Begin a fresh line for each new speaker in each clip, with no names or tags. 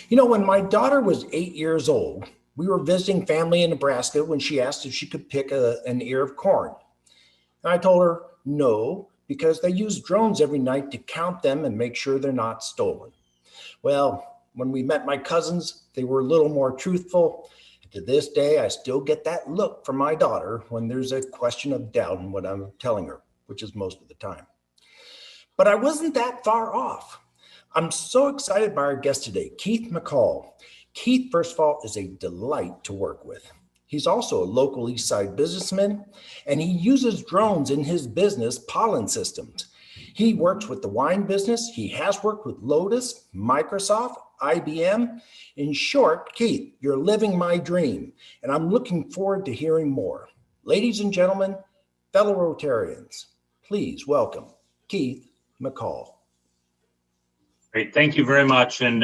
You know, when my daughter was 8 years old, we were visiting family in Nebraska when she asked if she could pick an ear of corn. And I told her no, because they use drones every night to count them and make sure they're not stolen. Well, when we met my cousins, they were a little more truthful. To this day, I still get that look from my daughter when there's a question of doubt in what I'm telling her, which is most of the time. But I wasn't that far off. I'm so excited by our guest today, Keith McCall. Keith, first of all, is a delight to work with. He's also a local East Side businessman, and he uses drones in his business, Pollen Systems. He works with the wine business. He has worked with Lotus, Microsoft, IBM. In short, Keith, you're living my dream, and I'm looking forward to hearing more. Ladies and gentlemen, fellow Rotarians, please welcome Keith McCall.
Great, thank you very much, and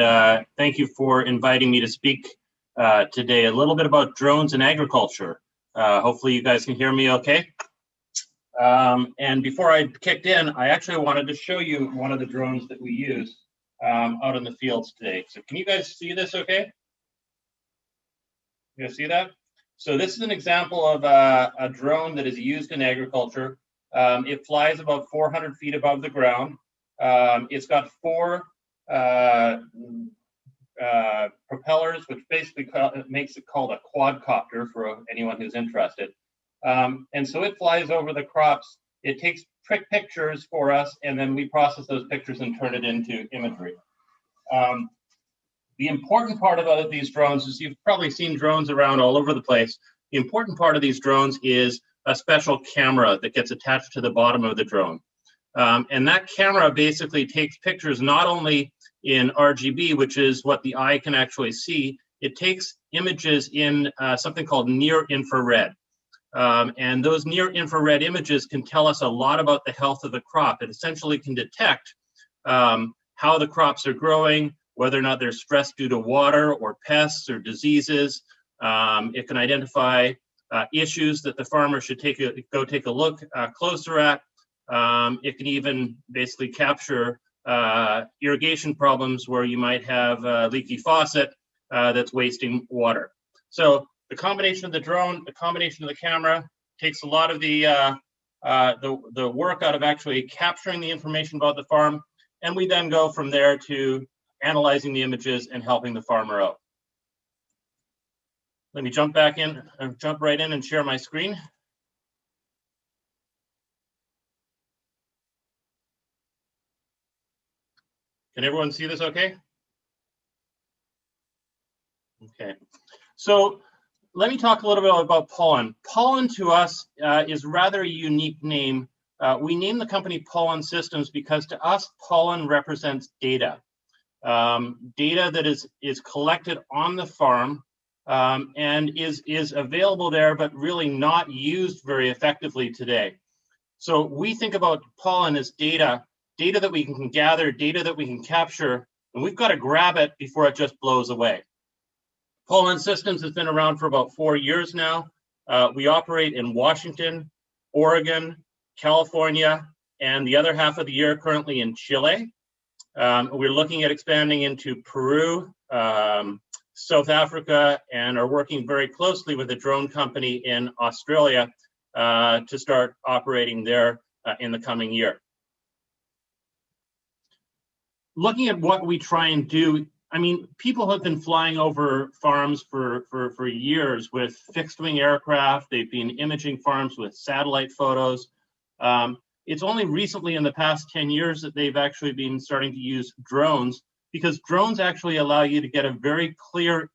thank you for inviting me to speak today a little bit about drones in agriculture. Hopefully you guys can hear me okay. And before I kicked in, I actually wanted to show you one of the drones that we use out in the fields today. So can you guys see this okay? You guys see that? So this is an example of a drone that is used in agriculture. It flies about 400 feet above the ground. It's got four propellers, which basically makes it called a quadcopter for anyone who's interested. And so it flies over the crops. It takes pictures for us, and then we process those pictures and turn it into imagery. The important part about these drones is you've probably seen drones around all over the place. The important part of these drones is a special camera that gets attached to the bottom of the drone. And that camera basically takes pictures not only in RGB, which is what the eye can actually see, it takes images in something called near infrared. And those near infrared images can tell us a lot about the health of the crop. It essentially can detect how the crops are growing, whether or not they're stressed due to water or pests or diseases. It can identify issues that the farmer should go take a look closer at. It can even basically capture irrigation problems where you might have a leaky faucet that's wasting water. So the combination of the drone, the combination of the camera takes a lot of the work out of actually capturing the information about the farm, and we then go from there to analyzing the images and helping the farmer out. Let me jump right in and share my screen. Can everyone see this okay? Okay, so let me talk a little bit about Pollen. Pollen to us is rather a unique name. We named the company Pollen Systems because to us, pollen represents data. Data that is collected on the farm and is available there, but really not used very effectively today. So we think about pollen as data that we can gather, data that we can capture, and we've got to grab it before it just blows away. Pollen Systems has been around for about 4 years now. We operate in Washington, Oregon, California, and the other half of the year currently in Chile. We're looking at expanding into Peru, South Africa, and are working very closely with a drone company in Australia to start operating there in the coming year. Looking at what we try and do, I mean, people have been flying over farms for years with fixed wing aircraft. They've been imaging farms with satellite photos. It's only recently in the past 10 years that they've actually been starting to use drones, because drones actually allow you to get a very clear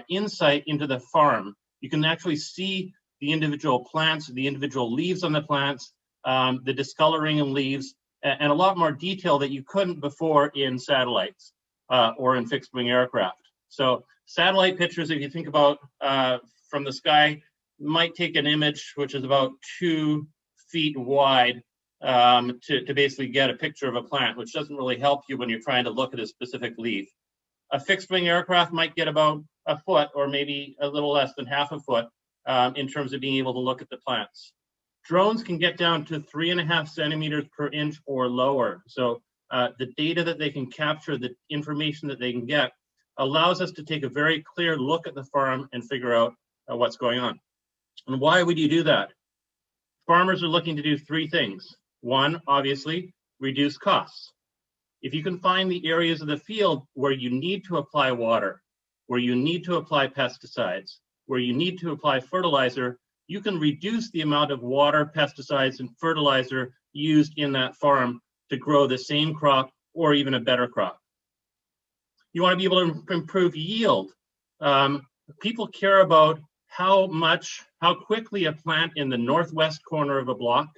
insight into the farm. You can actually see the individual plants, the individual leaves on the plants, the discoloring in leaves, and a lot more detail that you couldn't before in satellites or in fixed wing aircraft. So satellite pictures, if you think about from the sky, might take an image which is about 2 feet wide to basically get a picture of a plant, which doesn't really help you when you're trying to look at a specific leaf. A fixed wing aircraft might get about a foot or maybe a little less than half a foot in terms of being able to look at the plants. Drones can get down to 3.5 centimeters per inch or lower. So the data that they can capture, the information that they can get, allows us to take a very clear look at the farm and figure out what's going on. And why would you do that? Farmers are looking to do three things. One, obviously, reduce costs. If you can find the areas of the field where you need to apply water, where you need to apply pesticides, where you need to apply fertilizer, you can reduce the amount of water, pesticides, and fertilizer used in that farm to grow the same crop or even a better crop. You want to be able to improve yield. People care about how quickly a plant in the northwest corner of a block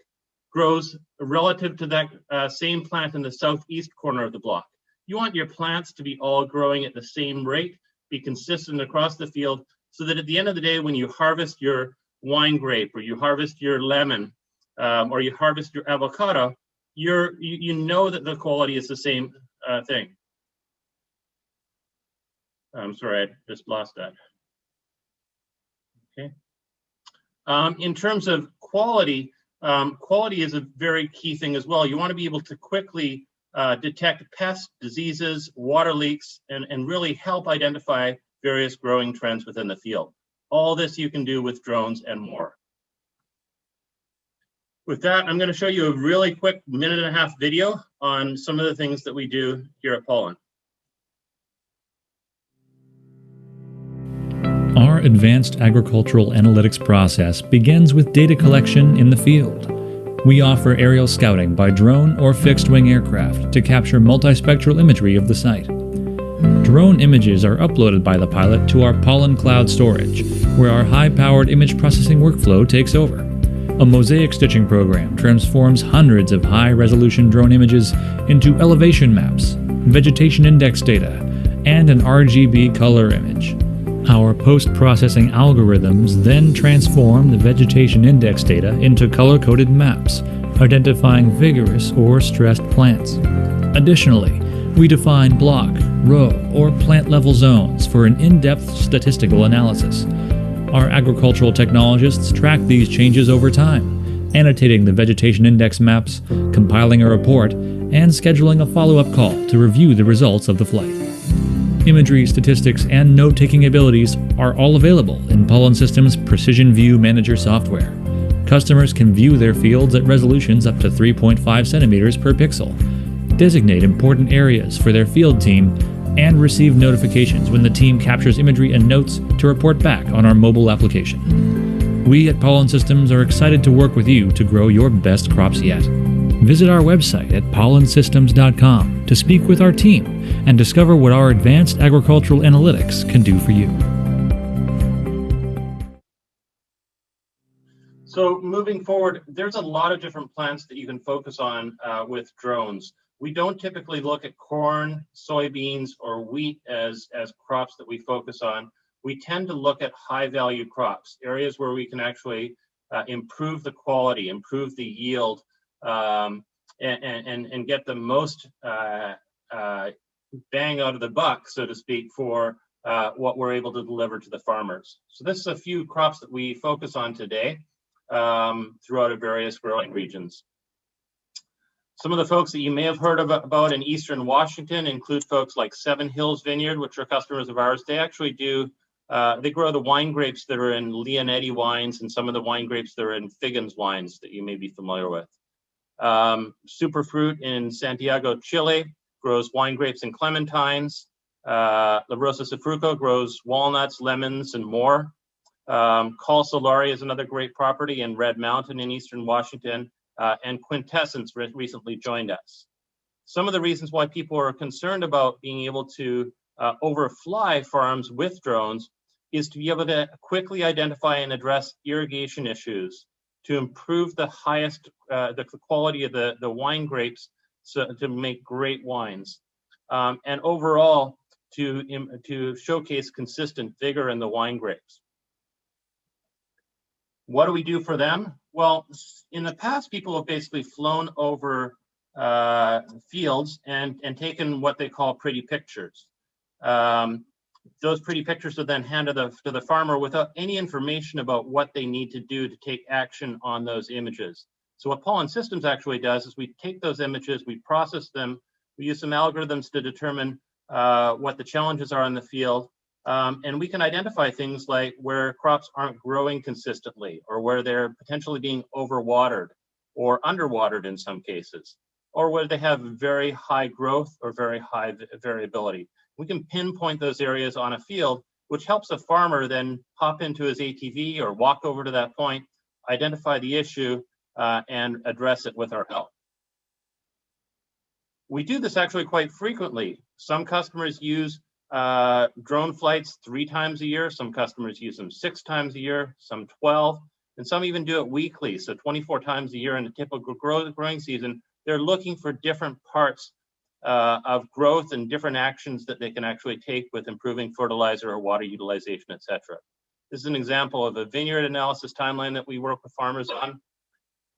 grows relative to that same plant in the southeast corner of the block. You want your plants to be all growing at the same rate, be consistent across the field, so that at the end of the day, when you harvest your wine grape, or you harvest your lemon, or you harvest your avocado, you know that the quality is the same thing. I'm sorry, I just lost that. Okay. In terms of quality, quality is a very key thing as well. You want to be able to quickly detect pests, diseases, water leaks, and really help identify various growing trends within the field. All this you can do with drones and more. With that, I'm going to show you a really quick 1.5-minute video on some of the things that we do here at Pollen.
Our advanced agricultural analytics process begins with data collection in the field. We offer aerial scouting by drone or fixed-wing aircraft to capture multispectral imagery of the site. Drone images are uploaded by the pilot to our Pollen cloud storage, where our high-powered image processing workflow takes over. A mosaic stitching program transforms hundreds of high-resolution drone images into elevation maps, vegetation index data, and an RGB color image. Our post-processing algorithms then transform the vegetation index data into color-coded maps, identifying vigorous or stressed plants. Additionally, we define block, row, or plant-level zones for an in-depth statistical analysis. Our agricultural technologists track these changes over time, annotating the vegetation index maps, compiling a report, and scheduling a follow-up call to review the results of the flight. Imagery, statistics, and note-taking abilities are all available in Pollen Systems Precision View Manager software. Customers can view their fields at resolutions up to 3.5 centimeters per pixel, designate important areas for their field team, and receive notifications when the team captures imagery and notes to report back on our mobile application. We at Pollen Systems are excited to work with you to grow your best crops yet. Visit our website at pollensystems.com to speak with our team and discover what our advanced agricultural analytics can do for you.
So moving forward, there's a lot of different plants that you can focus on with drones. We don't typically look at corn, soybeans, or wheat as crops that we focus on. We tend to look at high-value crops, areas where we can actually improve the quality, improve the yield, and get the most bang out of the buck, so to speak, for what we're able to deliver to the farmers. So this is a few crops that we focus on today throughout our various growing regions. Some of the folks that you may have heard about in Eastern Washington include folks like Seven Hills Vineyard, which are customers of ours. They actually do, they grow the wine grapes that are in Leonetti wines and some of the wine grapes that are in Figgins wines that you may be familiar with. Superfruit in Santiago, Chile, grows wine grapes and clementines. La Rosa Sifruco grows walnuts, lemons, and more. Call Solari is another great property in Red Mountain in Eastern Washington. And Quintessence recently joined us. Some of the reasons why people are concerned about being able to overfly farms with drones is to be able to quickly identify and address irrigation issues, to improve the quality of the wine grapes, so to make great wines, and overall to showcase consistent vigor in the wine grapes. What do we do for them? Well, in the past, people have basically flown over fields and taken what they call pretty pictures. Those pretty pictures are then handed to the farmer without any information about what they need to do to take action on those images. So what Pollen Systems actually does is we take those images, we process them, we use some algorithms to determine what the challenges are in the field, and we can identify things like where crops aren't growing consistently, or where they're potentially being overwatered or underwatered in some cases, or where they have very high growth or very high variability. We can pinpoint those areas on a field, which helps a farmer then hop into his ATV or walk over to that point, identify the issue, and address it with our help. We do this actually quite frequently. Some customers use drone flights 3 times a year. Some customers use them 6 times a year, some 12, and some even do it weekly. So 24 times a year in a typical growing season. They're looking for different parts of growth and different actions that they can actually take with improving fertilizer or water utilization, et cetera. This is an example of a vineyard analysis timeline that we work with farmers on.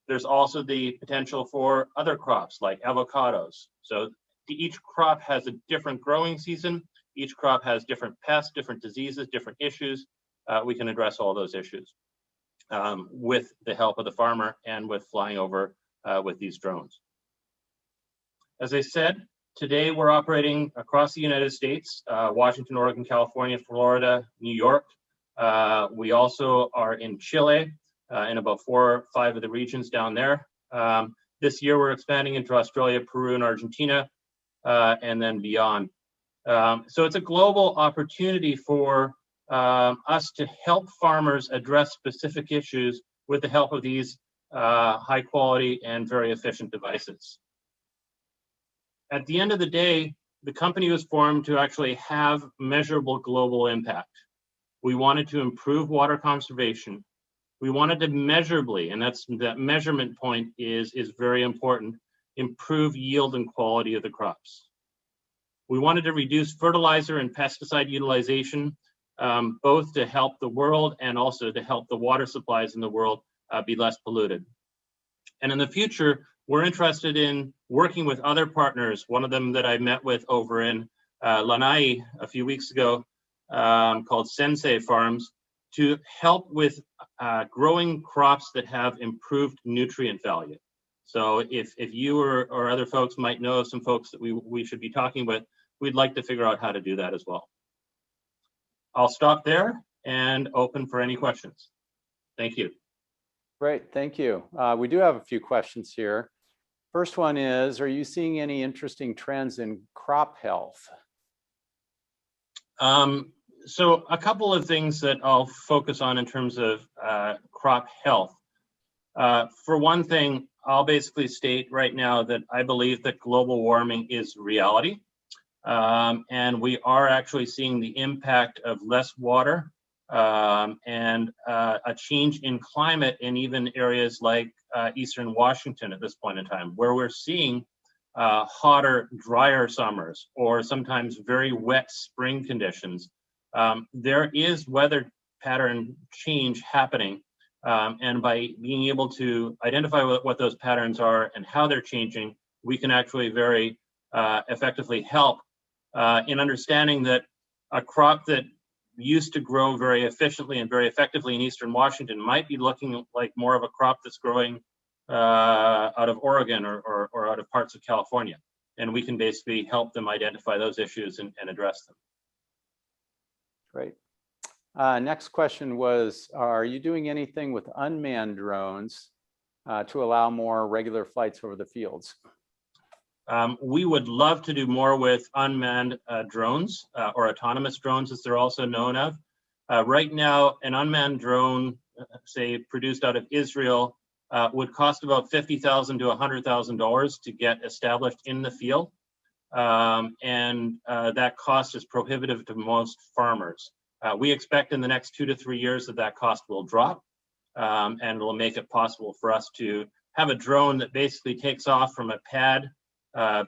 There's also the potential for other crops like avocados. So each crop has a different growing season. Each crop has different pests, different diseases, different issues. We can address all those issues with the help of the farmer and with flying over with these drones. As I said, today we're operating across the United States, Washington, Oregon, California, Florida, New York. We also are in Chile, in about 4 or 5 of the regions down there. This year we're expanding into Australia, Peru, and Argentina, and then beyond. So it's a global opportunity for us to help farmers address specific issues with the help of these high quality and very efficient devices. At the end of the day, the company was formed to actually have measurable global impact. We wanted to improve water conservation. We wanted to measurably, and that measurement point is very important, improve yield and quality of the crops. We wanted to reduce fertilizer and pesticide utilization, both to help the world and also to help the water supplies in the world be less polluted. And in the future, we're interested in working with other partners. One of them that I met with over in Lanai a few weeks ago, called Sensei Farms, to help with growing crops that have improved nutrient value. So if you or other folks might know of some folks that we should be talking with, we'd like to figure out how to do that as well. I'll stop there and open for any questions. Thank you.
Great, thank you. We do have a few questions here. First one is, are you seeing any interesting trends in crop health?
So a couple of things that I'll focus on in terms of crop health. For one thing, I'll basically state right now that I believe that global warming is reality. And we are actually seeing the impact of less water and a change in climate in even areas like Eastern Washington at this point in time, where we're seeing hotter, drier summers, or sometimes very wet spring conditions. There is weather pattern change happening, and by being able to identify what those patterns are and how they're changing, we can actually very effectively help in understanding that a crop that used to grow very efficiently and very effectively in Eastern Washington might be looking like more of a crop that's growing out of Oregon or out of parts of California. And we can basically help them identify those issues and address them.
Great. Next question was, are you doing anything with unmanned drones to allow more regular flights over the fields?
We would love to do more with unmanned drones or autonomous drones, as they're also known of. Right now, an unmanned drone, say produced out of Israel, would cost about $50,000 to $100,000 to get established in the field. And that cost is prohibitive to most farmers. We expect in the next 2 to 3 years that cost will drop, and it will make it possible for us to have a drone that basically takes off from a pad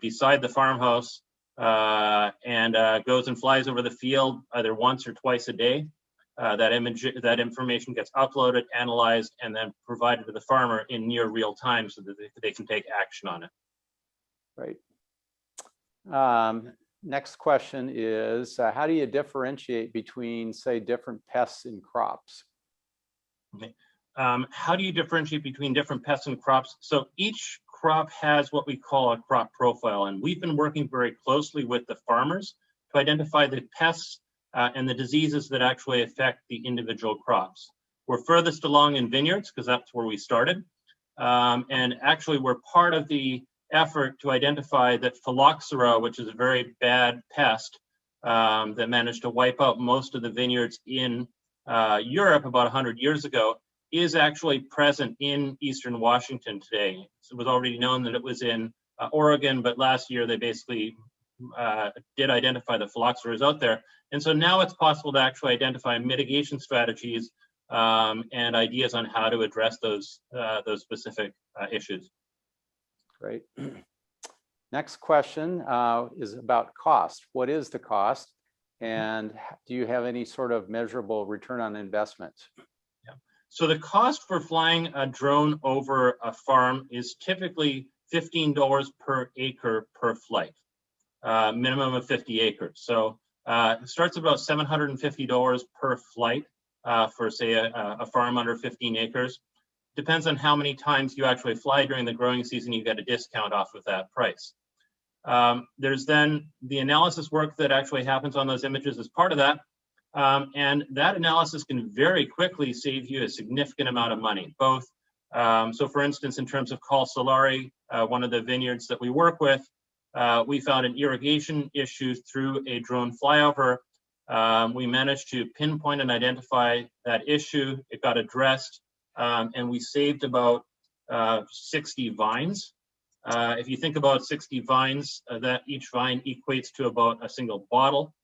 beside the farmhouse and goes and flies over the field either once or twice a day. That information gets uploaded, analyzed, and then provided to the farmer in near real time so that they can take action on it.
Right. Next question is, how do you differentiate between, say, different pests in crops?
Okay. How do you differentiate between different pests and crops? So each crop has what we call a crop profile, and we've been working very closely with the farmers to identify the pests and the diseases that actually affect the individual crops. We're furthest along in vineyards because that's where we started. And actually we're part of the effort to identify that phylloxera, which is a very bad pest that managed to wipe out most of the vineyards in Europe about 100 years ago, is actually present in Eastern Washington today. So it was already known that it was in Oregon, but last year they basically did identify the phylloxera is out there. And so now it's possible to actually identify mitigation strategies and ideas on how to address those specific issues.
Great. Next question is about cost. What is the cost? And do you have any sort of measurable return on investment?
Yeah. So the cost for flying a drone over a farm is typically $15 per acre per flight, minimum of 50 acres. So it starts about $750 per flight for, say, a farm under 15 acres. Depends on how many times you actually fly during the growing season, you get a discount off of that price. There's then the analysis work that actually happens on those images as part of that. And that analysis can very quickly save you a significant amount of money, both. So for instance, in terms of Col Solari, one of the vineyards that we work with, we found an irrigation issue through a drone flyover. We managed to pinpoint and identify that issue. It got addressed, and we saved about 60 vines. If you think about 60 vines, that each vine equates to about a single bottle.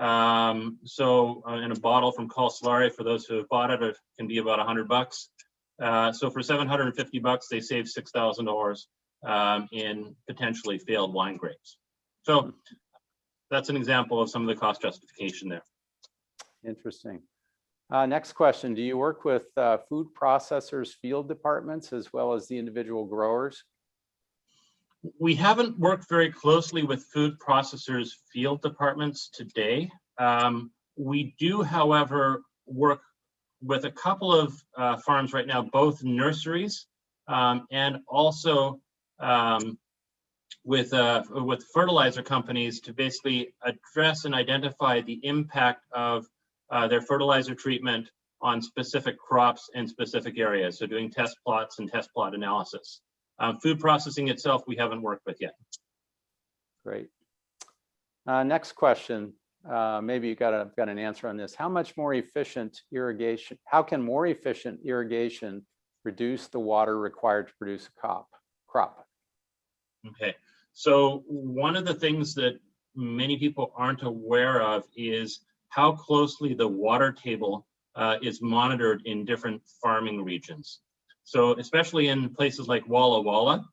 In a bottle from Col Solari, for those who have bought it, it can be about $100. So for $750, they saved $6,000 in potentially failed wine grapes. So that's an example of some of the cost justification there.
Interesting. Next question. Do you work with food processors, field departments, as well as the individual growers?
We haven't worked very closely with food processors' field departments today. We do, however, work with a couple of farms right now, both nurseries and also with fertilizer companies to basically address and identify the impact of their fertilizer treatment on specific crops and specific areas. So doing test plots and test plot analysis. Food processing itself, we haven't worked with yet.
Great. Next question. Maybe you got an answer on this. How much more efficient irrigation? How can more efficient irrigation reduce the water required to produce a crop?
Okay. So one of the things that many people aren't aware of is how closely the water table is monitored in different farming regions. So especially in places like Walla Walla,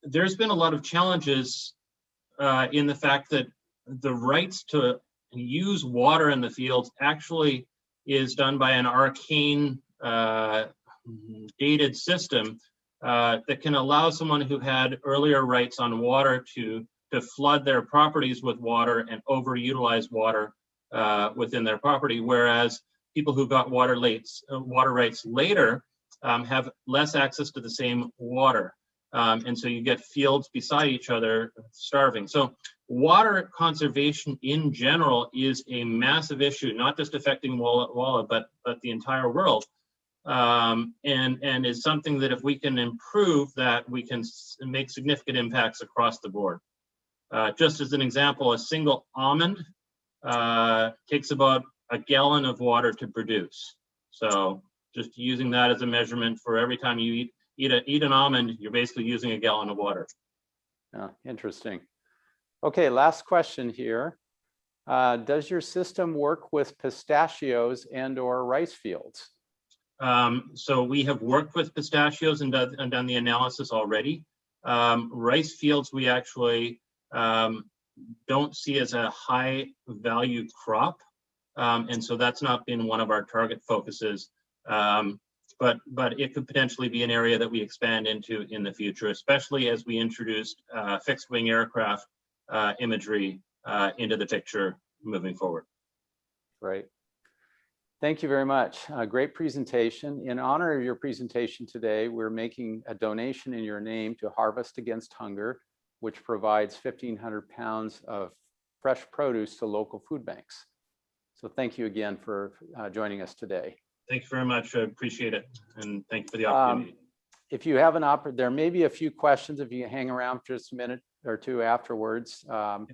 there's been a lot of challenges in the fact that the rights to use water in the fields actually is done by an arcane dated system that can allow someone who had earlier rights on water to flood their properties with water and overutilize water within their property, whereas people who got water rights later have less access to the same water. And so you get fields beside each other starving. So water conservation in general is a massive issue, not just affecting Walla Walla, but the entire world. And is something that if we can improve that, we can make significant impacts across the board. Just as an example, a single almond takes about a gallon of water to produce. So just using that as a measurement for every time you eat an almond, you're basically using a gallon of water.
Interesting. Okay, last question here. Does your system work with pistachios and/or rice fields?
So we have worked with pistachios and done the analysis already. Rice fields we actually don't see as a high value crop. And so that's not been one of our target focuses. But it could potentially be an area that we expand into in the future, especially as we introduced fixed wing aircraft imagery into the picture moving forward.
Great. Thank you very much. Great presentation. In honor of your presentation today, we're making a donation in your name to Harvest Against Hunger. which provides 1,500 pounds of fresh produce to local food banks. So thank you again for joining us today.
Thank you very much. I appreciate it. And thank you for the opportunity.
If you have there may be a few questions if you hang around for just a minute or two afterwards to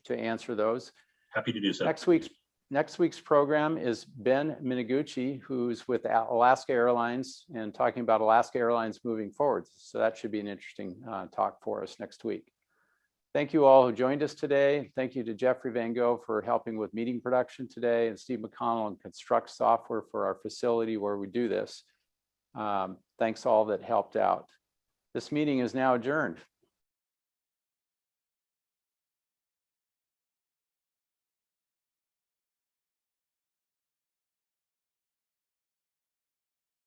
answer those.
Happy to do so.
Next week's program is Ben Minaguchi, who's with Alaska Airlines and talking about Alaska Airlines moving forward. So that should be an interesting talk for us next week. Thank you all who joined us today. Thank you to Jeffrey Van Gogh for helping with meeting production today, and Steve McConnell and Construct Software for our facility where we do this. Thanks all that helped out. This meeting is now adjourned.